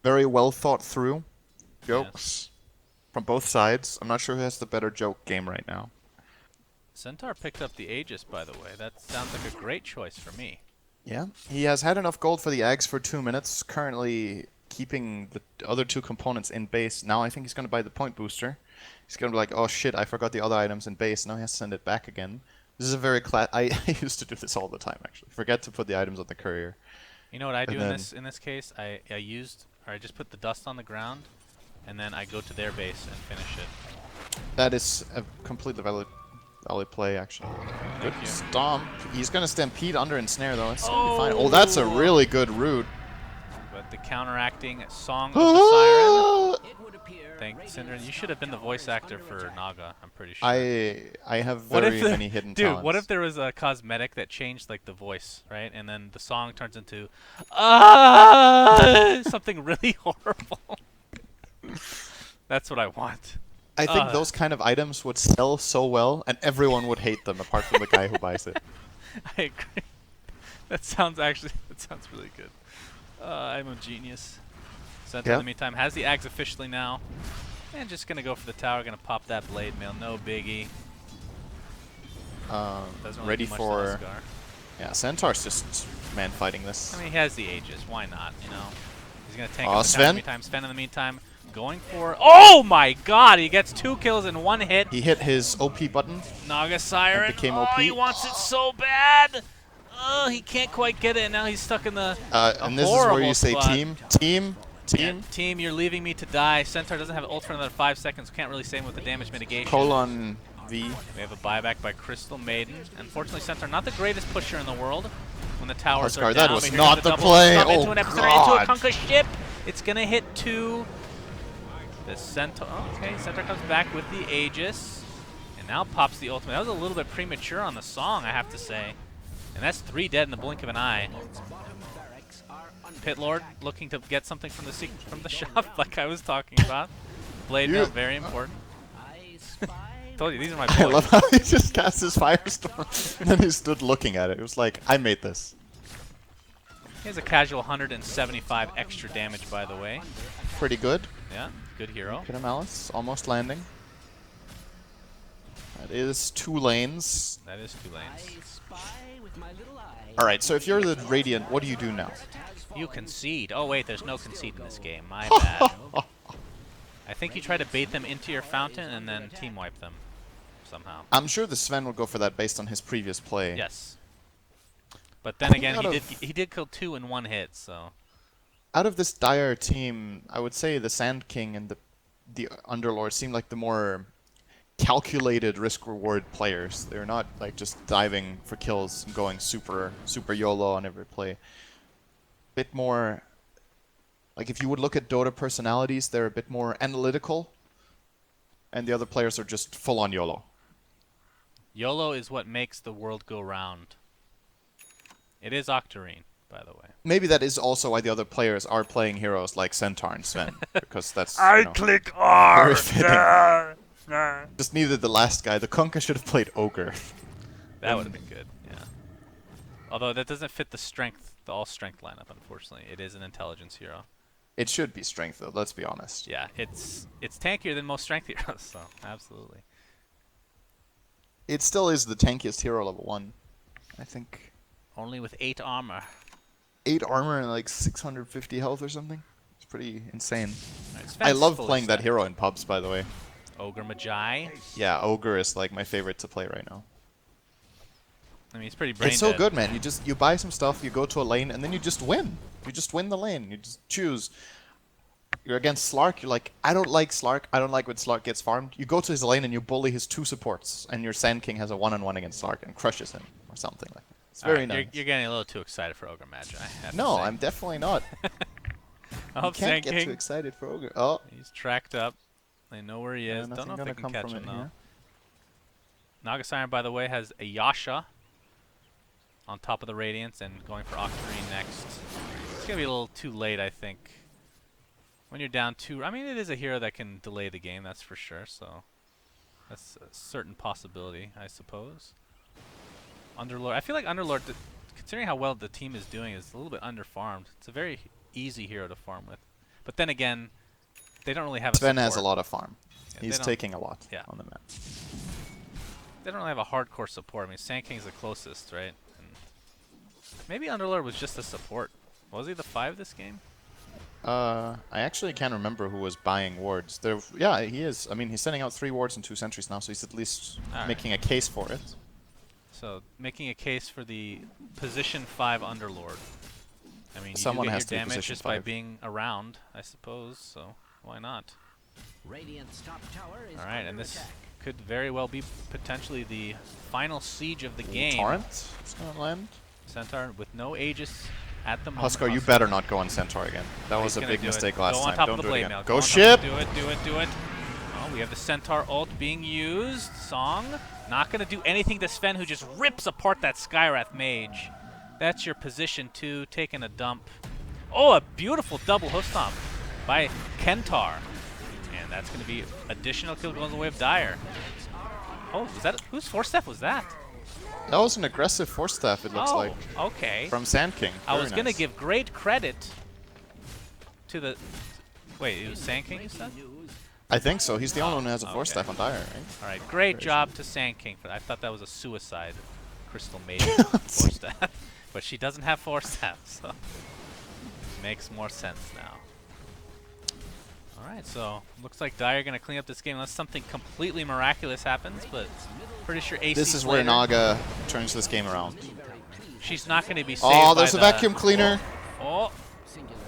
very well thought through. Jokes from both sides. I'm not sure who has the better joke game right now. Centaur picked up the Aegis, by the way. That sounds like a great choice for me. Yeah, he has had enough gold for the Ags for 2 minutes, currently keeping the other 2 components in base. Now I think he's going to buy the point booster. He's going to be like, oh shit, I forgot the other items in base. Now he has to send it back again. This is a very I used to do this all the time, actually. Forget to put the items on the courier. You know what I do in this case? I just put the dust on the ground, and then I go to their base and finish it. That is a completely valid play, actually. Good stomp. He's going to stampede under and snare, though. It's going to be fine. Oh, that's a really good root. But the counteracting Song of the Siren. Thank syndereN. You should have been the voice actor for Naga, I'm pretty sure. I have very many hidden talents. Dude, what if there was a cosmetic that changed like the voice, right? And then the song turns into something really horrible. That's what I want. I think those kind of items would sell so well, and everyone would hate them apart from the guy who buys it. I agree. That sounds really good. I'm a genius. Center in the meantime has the Ags officially now. And just gonna go for the tower, gonna pop that blade mail, no biggie. Doesn't really Ready do much for... to Huskar. Yeah, Centaur's just man-fighting this. I mean, he has the Aegis, why not, you know? He's gonna tank Sven? in the meantime. Sven in the meantime, going for... Oh my god, he gets 2 kills in 1 hit. He hit his OP button. Naga Siren, became oh, OP. he wants it so bad! Oh, he can't quite get it, and now he's stuck in the and this is where you say spot. team. Yeah, team, you're leaving me to die. Centaur doesn't have ult for another 5 seconds. Can't really save him with the damage mitigation. Colon V. We have a buyback by Crystal Maiden. Unfortunately, Centaur not the greatest pusher in the world when the towers are Huskar, down. that was But not the play. Into Oh an epicenter, god! into a Kunkka ship. It's gonna hit 2. The Centaur. Okay, Centaur comes back with the Aegis, and now pops the ultimate. That was a little bit premature on the song, I have to say. And that's 3 dead in the blink of an eye. Pit Lord looking to get something from the shop, like I was talking about. Blade mail, very important. Told you, these are my boys. I love how he just cast his Firestorm, and then he stood looking at it. It was like, I made this. He has a casual 175 extra damage, by the way. Pretty good. Yeah, good hero. Hit a Malice, almost landing. That is 2 lanes. That is 2 lanes. Alright, so if you're the Radiant, what do you do now? You concede. Oh wait, there's no concede in this game. My bad. I think you try to bait them into your fountain and then team wipe them somehow. I'm sure the Sven will go for that based on his previous play. Yes. But then again, he did kill 2 in 1 hit, so. Out of this dire team, I would say the Sand King and the Underlord seem like the more calculated risk-reward players. They're not like just diving for kills and going super YOLO on every play. Bit more, like if you would look at Dota personalities, they're a bit more analytical, and the other players are just full-on YOLO. YOLO is what makes the world go round. It is Octarine, by the way. Maybe that is also why the other players are playing heroes like Centaur and Sven, because that's click R. very fitting. Just needed the last guy. The Kunkka should have played Ogre. That would have been good, yeah. Although that doesn't fit the all-strength lineup, unfortunately. It is an intelligence hero. It should be strength, though, let's be honest. Yeah, it's tankier than most strength heroes, so absolutely. It still is the tankiest hero level 1, I think. Only with 8 armor. 8 armor and like 650 health or something? It's pretty insane. Right, I love playing that hero in pubs, by the way. Ogre Magi. Yeah, Ogre is like my favorite to play right now. I mean, he's pretty brain It's so dead. good, man. You buy some stuff, you go to a lane, and then you just win. You just win the lane. You just choose. You're against Slark, you're like, I don't like Slark, I don't like when Slark gets farmed. You go to his lane and you bully his 2 supports, and your Sand King has a 1-on-1 against Slark and crushes him, or something like that. It's very nice. You're getting a little too excited for Ogre Magi. I have to No, say. I'm definitely not. Oh, You can't Sand get King. too excited for Ogre. Oh. He's tracked up. They know where he is. Yeah, Don't know if they nothing can gonna come catch from him, it though. here. Naga Siren, by the way, has a Yasha on top of the Radiance and going for Octarine next. It's going to be a little too late, I think. When you're down 2, I mean, it is a hero that can delay the game, that's for sure, so that's a certain possibility, I suppose. Underlord, I feel like Underlord, considering how well the team is doing, is a little bit underfarmed. It's a very easy hero to farm with. But then again, they don't really have a Sven support. has a lot of farm. Yeah, He's taking a lot on the map. They don't really have a hardcore support. I mean, Sand King's the closest, right? And maybe Underlord was just a support. Was he the 5 this game? I actually can't remember who was buying wards. Yeah, he is. I mean, he's sending out 3 wards and 2 sentries now, so he's at least making a case for it. So, making a case for the position 5 Underlord. I mean, Someone you has get to your be damage position just by 5. being around, I suppose, so why not? Alright, and this could very well be potentially the final siege of the game. Torrent is going to land. Centaur with no Aegis at the moment. Huskar, you better not go on Centaur again. That was a big mistake last Go on time. top Don't of the do it blade again. mail. Go on ship! top. Do it. Oh, we have the Centaur ult being used. Song. Not going to do anything to Sven, who just rips apart that Skywrath mage. That's your position 2, taking a dump. Oh, a beautiful double hoof stomp by Kentar. that's going to be additional kill going the way of Dire. Oh, was that whose force staff was that? That was an aggressive force staff, it looks like. Okay. From Sand King. I was Very going to nice. give great credit to the... Wait, it was Sand King you said? I think so. He's the only one who has a force staff on Dire, right? All right, great job to Sand King for that. I thought that was a suicide Crystal Maiden force staff. But she doesn't have force staff, so makes more sense now. Alright, so looks like Dire going to clean up this game unless something completely miraculous happens, but pretty sure AC This is Slater, where Naga turns this game around. she's not going to be saved Oh, by there's a vacuum cleaner. Oh,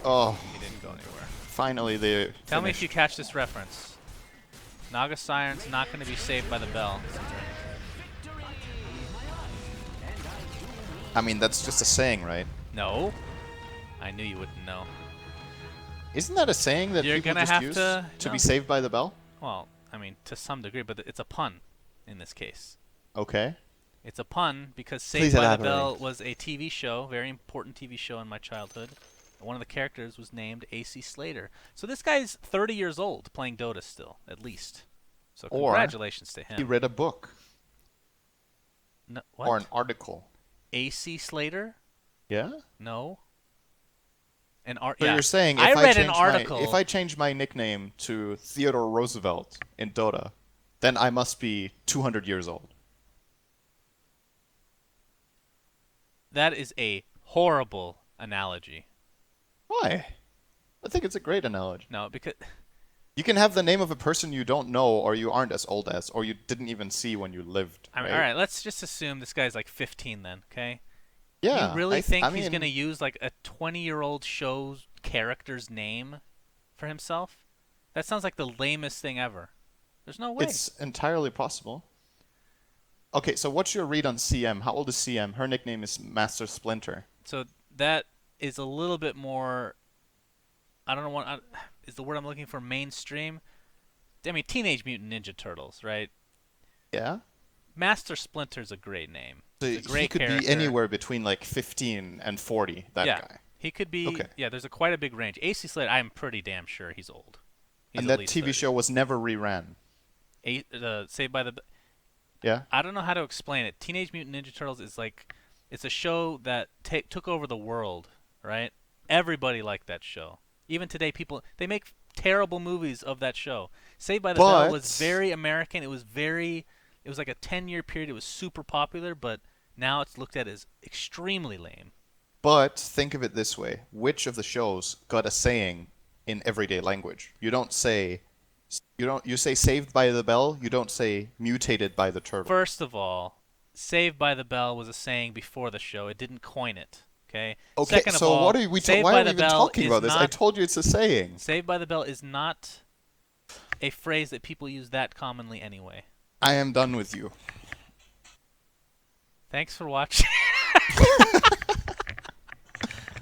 Oh, he didn't go anywhere. finally they Tell me if finished. you catch this reference. Naga Siren's not going to be saved by the bell. I mean, that's just a saying, right? No. I knew you wouldn't know. Isn't that a saying that You're people gonna just have use to- no. be saved by the bell? Well, I mean, to some degree, but it's a pun in this case. Okay. It's a pun because Please Saved by the elaborate. Bell was a TV show, very important TV show in my childhood. One of the characters was named AC Slater. So this guy's 30 years old playing Dota still, at least. So Or congratulations to He him. read a book No, what? or an article. AC Slater? Yeah? No. An art. So Yeah. you're saying I if read an change article. if I change my nickname to Theodore Roosevelt in Dota, then I must be 200 years old. That is a horrible analogy. Why? I think it's a great analogy. No, because You can have the name of a person you don't know or you aren't as old as or you didn't even see when you lived. I mean, right? all right, let's just assume this guy's like 15 then, okay? Yeah. You really think I he's mean, going to use like a 20-year-old show's character's name for himself? That sounds like the lamest thing ever. There's no way. It's entirely possible. Okay, so what's your read on CM? How old is CM? Her nickname is Master Splinter. So that is a little bit more, I don't know what is the word I'm looking for, mainstream. I mean, Teenage Mutant Ninja Turtles, right? Yeah? Master Splinter's a great name. So It's a great he could character. be anywhere between like 15 and 40, that yeah, guy. he could be. Okay. Yeah, there's quite a big range. AC Slater, I'm pretty damn sure he's old. He's And at that least TV 30. show was never reran. Saved by the... Yeah? I don't know how to explain it. Teenage Mutant Ninja Turtles is like, it's a show that took over the world, right? Everybody liked that show. Even today, they make terrible movies of that show. Saved by the Bell was very American. It was like a 10-year period. It was super popular, but now it's looked at as extremely lame. But think of it this way. Which of the shows got a saying in everyday language? You say Saved by the Bell, you don't say Mutated by the Turtle. First of all, Saved by the Bell was a saying before the show. It didn't coin it. Okay. Okay, Second of so all, what are we Saved why by are we the even Bell talking is about this? I not- told you it's a saying. Saved by the Bell is not a phrase that people use that commonly anyway. I am done with you. Thanks for watching.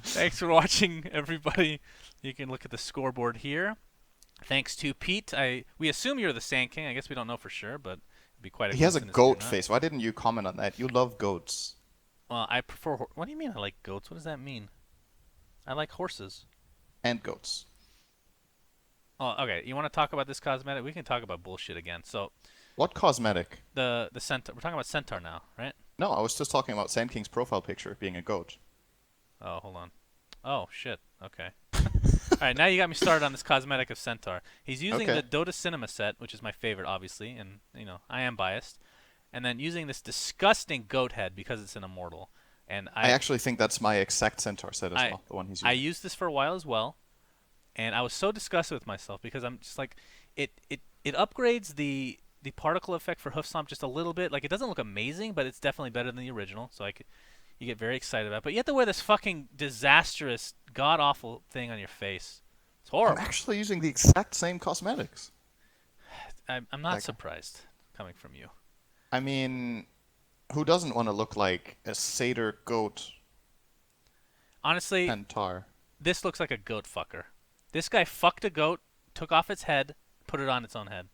Thanks for watching, everybody. You can look at the scoreboard here. Thanks to Pete. We assume you're the Sand King. I guess we don't know for sure, but it'd be quite a He has a coincidence if you're goat not. face. Why didn't you comment on that? You love goats. Well, I prefer... What do you mean I like goats? What does that mean? I like horses. And goats. Oh, okay. You want to talk about this cosmetic? We can talk about bullshit again. So, What cosmetic? the centaur. We're talking about centaur now, right? No, I was just talking about Sand King's profile picture being a goat. Oh, hold on. Oh, shit. Okay. All right, now you got me started on this cosmetic of Centaur. He's using Okay. the Dota Cinema set, which is my favorite, obviously, and, I am biased. And then using this disgusting goat head because it's an immortal. And I actually think that's my exact Centaur set as well, the one he's using. I used this for a while as well, and I was so disgusted with myself because I'm just like, it upgrades the particle effect for Hoof Stomp just a little bit. Like, it doesn't look amazing, but it's definitely better than the original, so you get very excited about it. But you have to wear this fucking disastrous, god-awful thing on your face. It's horrible. I'm actually using the exact same cosmetics. I'm not Okay. surprised coming from you. I mean, who doesn't want to look like a satyr goat Honestly, centaur? this looks like a goat fucker. This guy fucked a goat, took off its head, put it on its own head.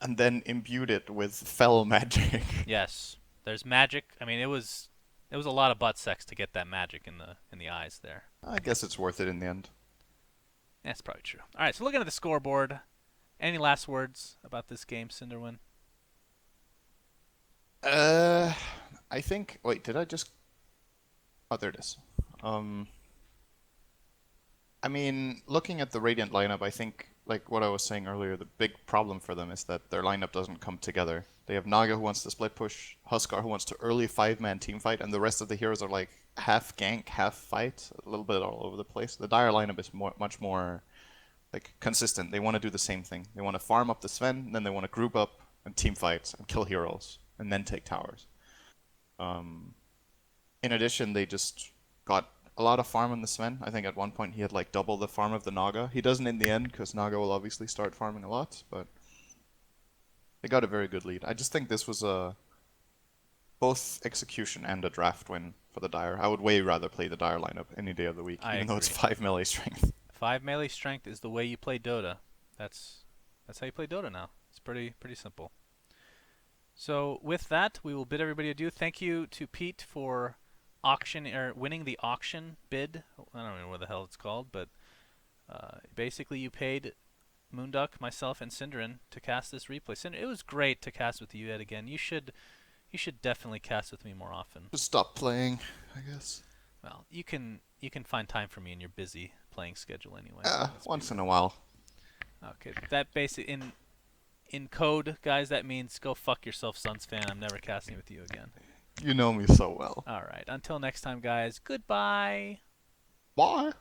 And then imbued it with fell magic. Yes, there's magic. I mean, it was a lot of butt sex to get that magic in the eyes there. I guess it's worth it in the end. That's probably true. All right, so looking at the scoreboard, Any last words about this game, syndereN? I think. Wait, did I just? Oh, there it is. Um, I mean, looking at the Radiant lineup, I think, like what I was saying earlier, the big problem for them is that their lineup doesn't come together. They have Naga who wants to split push, Huskar who wants to early 5-man team fight, and the rest of the heroes are like half gank, half fight, a little bit all over the place. The Dire lineup is much more like consistent. They want to do the same thing. They want to farm up the Sven, then they want to group up and team fight and kill heroes, and then take towers. Um, in addition, they just got a lot of farm on the Sven. I think at one point he had like double the farm of the Naga. He doesn't in the end because Naga will obviously start farming a lot, but they got a very good lead. I just think this was a both execution and a draft win for the Dire. I would way rather play the Dire lineup any day of the week, even though it's 5 melee strength. 5 melee strength is the way you play Dota. That's how you play Dota now. It's pretty simple. So with that, we will bid everybody adieu. Thank you to Pete for winning the auction bid. I don't know what the hell it's called, but basically you paid Moonduck, myself, and syndereN to cast this replay. It was great to cast with you yet again. You should definitely cast with me more often. Just stop playing, I guess. Well, you can find time for me in your busy playing schedule anyway. Once in a while. Okay, that basically in code, guys, that means go fuck yourself, SUNSfan. I'm never casting with you again. You know me so well. All right, until next time, guys. Goodbye. Bye.